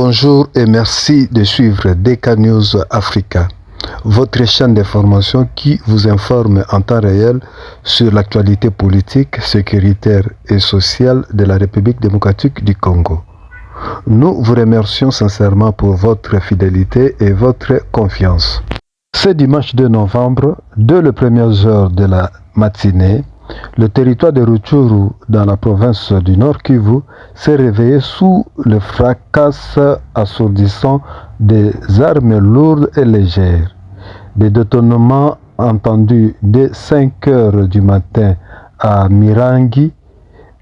Bonjour et merci de suivre DK News Africa, votre chaîne d'information qui vous informe en temps réel sur l'actualité politique, sécuritaire et sociale de la République démocratique du Congo. Nous vous remercions sincèrement pour votre fidélité et votre confiance. Ce dimanche 2 novembre, dès les premières heures de la matinée, le territoire de Rutshuru, dans la province du Nord Kivu, s'est réveillé sous le fracas assourdissant des armes lourdes et légères. Des détournements entendus dès 5 heures du matin à Mirangi,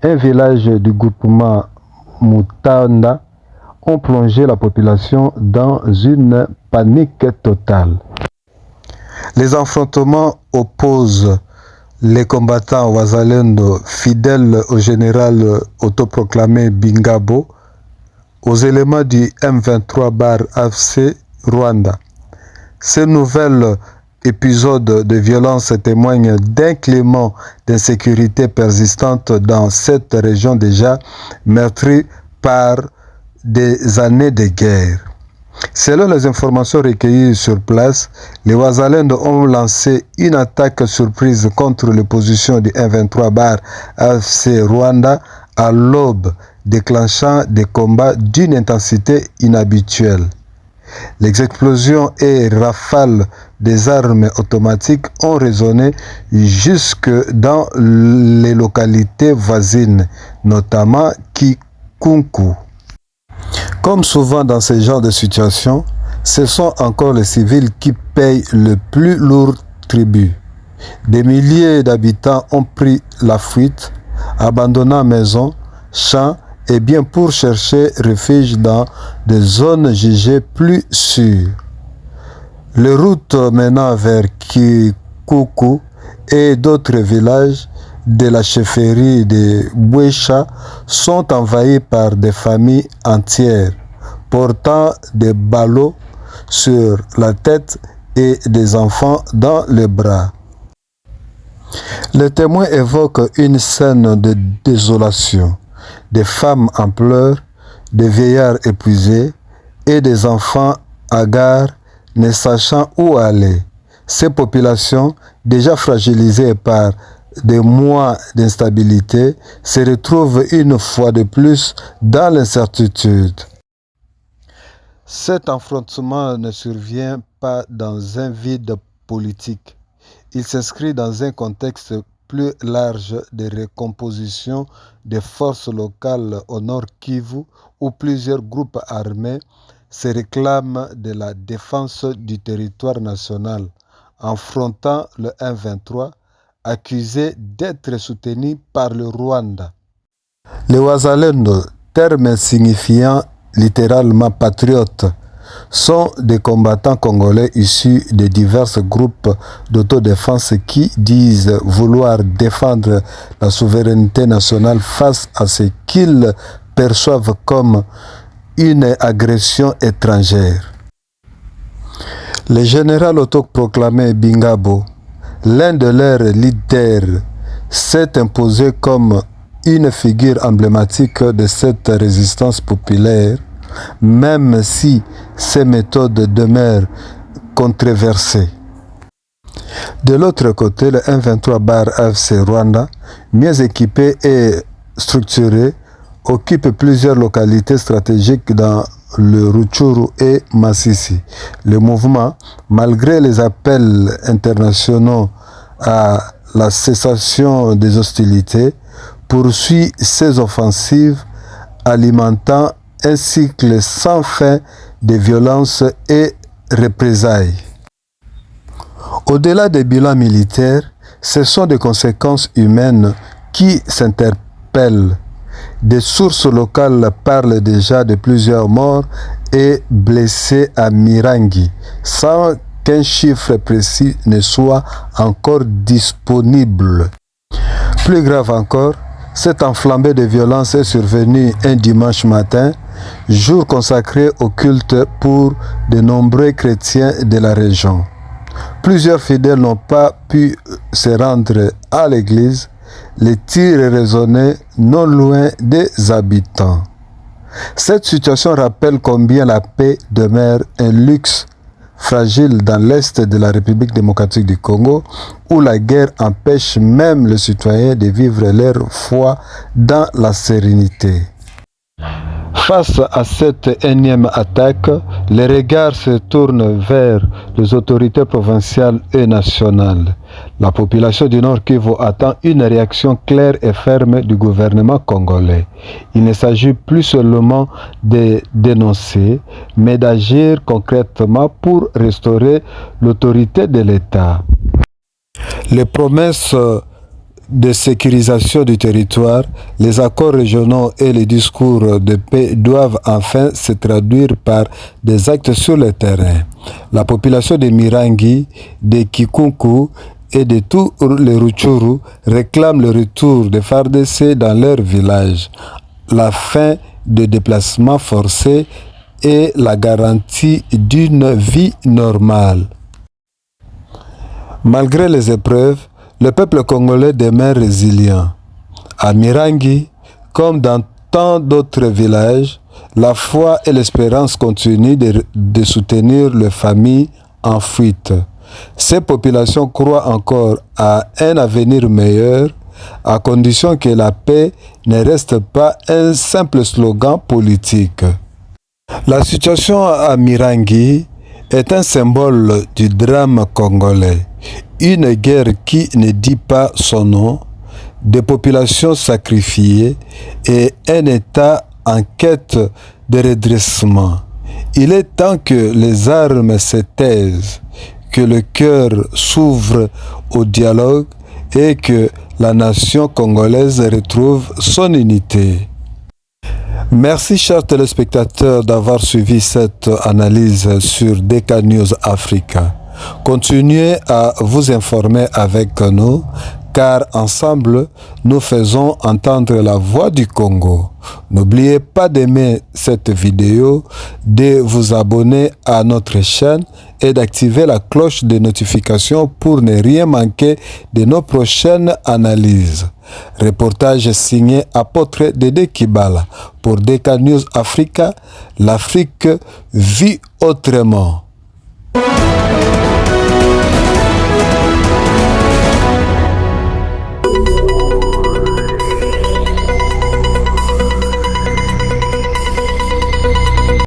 un village du groupement Mutanda, ont plongé la population dans une panique totale. Les affrontements opposent les combattants Wazalendo fidèles au général autoproclamé Bingabo aux éléments du M23-AFC Rwanda. Ces nouveaux épisodes de violence témoignent d'un climat d'insécurité persistante dans cette région déjà meurtrie par des années de guerre. Selon les informations recueillies sur place, les Wazalendo ont lancé une attaque surprise contre les positions du M23-AFC Rwanda à l'aube, déclenchant des combats d'une intensité inhabituelle. Les explosions et rafales des armes automatiques ont résonné jusque dans les localités voisines, notamment Kikunku. Comme souvent dans ce genre de situation, ce sont encore les civils qui payent le plus lourd tribut. Des milliers d'habitants ont pris la fuite, abandonnant maisons, champs et biens pour chercher refuge dans des zones jugées plus sûres. Les routes menant vers Kikuku et d'autres villages de la chefferie de Bouécha sont envahis par des familles entières portant des ballots sur la tête et des enfants dans les bras. Les témoins évoquent une scène de désolation, des femmes en pleurs, des vieillards épuisés et des enfants hagards ne sachant où aller. Ces populations, déjà fragilisées par des mois d'instabilité, se retrouvent une fois de plus dans l'incertitude. Cet affrontement ne survient pas dans un vide politique. Il s'inscrit dans un contexte plus large de recomposition des forces locales au Nord Kivu, où plusieurs groupes armés se réclament de la défense du territoire national, affrontant le M23, accusé d'être soutenu par le Rwanda. Les Wazalendo, terme signifiant littéralement patriotes, sont des combattants congolais issus de divers groupes d'autodéfense qui disent vouloir défendre la souveraineté nationale face à ce qu'ils perçoivent comme une agression étrangère. Le général autoproclamé Bingabo, l'un de leurs leaders, s'est imposé comme une figure emblématique de cette résistance populaire, même si ses méthodes demeurent controversées. De l'autre côté, le M23-AFC Rwanda, mieux équipé et structuré, occupe plusieurs localités stratégiques dans le Rutshuru et Masisi. Le mouvement, malgré les appels internationaux à la cessation des hostilités, poursuit ses offensives, alimentant un cycle sans fin de violence et représailles. Au-delà des bilans militaires, ce sont des conséquences humaines qui s'interpellent. Des sources locales parlent déjà de plusieurs morts et blessés à Mirangi, sans qu'un chiffre précis ne soit encore disponible. Plus grave encore, cette enflammée de violence est survenue un dimanche matin, jour consacré au culte pour de nombreux chrétiens de la région. Plusieurs fidèles n'ont pas pu se rendre à l'église. Les tirs résonnaient non loin des habitants. Cette situation rappelle combien la paix demeure un luxe fragile dans l'est de la République démocratique du Congo, où la guerre empêche même les citoyens de vivre leur foi dans la sérénité. Face à cette énième attaque, les regards se tournent vers les autorités provinciales et nationales. La population du Nord Kivu attend une réaction claire et ferme du gouvernement congolais. Il ne s'agit plus seulement de dénoncer, mais d'agir concrètement pour restaurer l'autorité de l'État. Les promesses de sécurisation du territoire, les accords régionaux et les discours de paix doivent enfin se traduire par des actes sur le terrain. La population de Mirangi, de Kikunku et de tous les Rutshuru réclament le retour des FARDC dans leur village, la fin des déplacements forcés et la garantie d'une vie normale. Malgré les épreuves, le peuple congolais demeure résilient. À Mirangi, comme dans tant d'autres villages, la foi et l'espérance continuent de soutenir les familles en fuite. Ces populations croient encore à un avenir meilleur, à condition que la paix ne reste pas un simple slogan politique. La situation à Mirangi est un symbole du drame congolais. Une guerre qui ne dit pas son nom, des populations sacrifiées et un État en quête de redressement. Il est temps que les armes se taisent, que le cœur s'ouvre au dialogue et que la nation congolaise retrouve son unité. Merci chers téléspectateurs d'avoir suivi cette analyse sur DK News Africa. Continuez à vous informer avec nous, car ensemble, nous faisons entendre la voix du Congo. N'oubliez pas d'aimer cette vidéo, de vous abonner à notre chaîne et d'activer la cloche de notification pour ne rien manquer de nos prochaines analyses. Reportage signé Apôtre Dédé Kibala pour DK News Africa. L'Afrique vit autrement.